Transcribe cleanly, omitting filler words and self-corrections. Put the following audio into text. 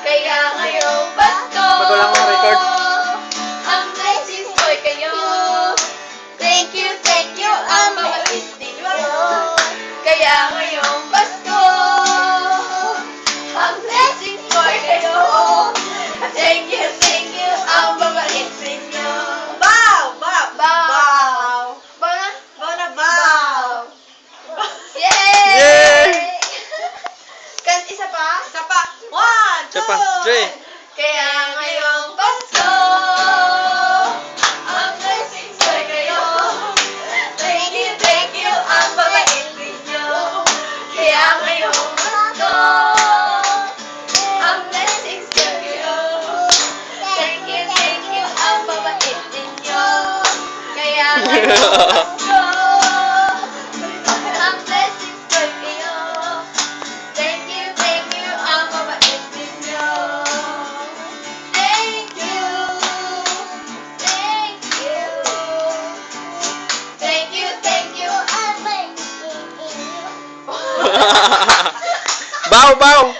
Kaya ngayong Pasko, Ba't wala akong record? ang blessings ko'y kayo. Thank you, ang mga ninyo. Kaya ngayong Pasko, ang blessings ko'y kayo. Thank you, ang mga ninyo. Bow! Bow! Bow! Bow na? Bow na bow! Yay! Yay! Kan isa pa? Isa pa! 1, 2, Isa pa. 3. Kaya ngayong Pasko, ang blessings ko'y kayo. Thank you, ang babait ninyo. Kaya ngayong Pasko, ang blessings ko'y kayo. Thank you, ang babait ninyo. Kaya ngayong Pasko, ang blessings ko'y kayo. Thank you, ang babait ninyo. Thank you. Thank you, ang babait ninyo. Bow, bow!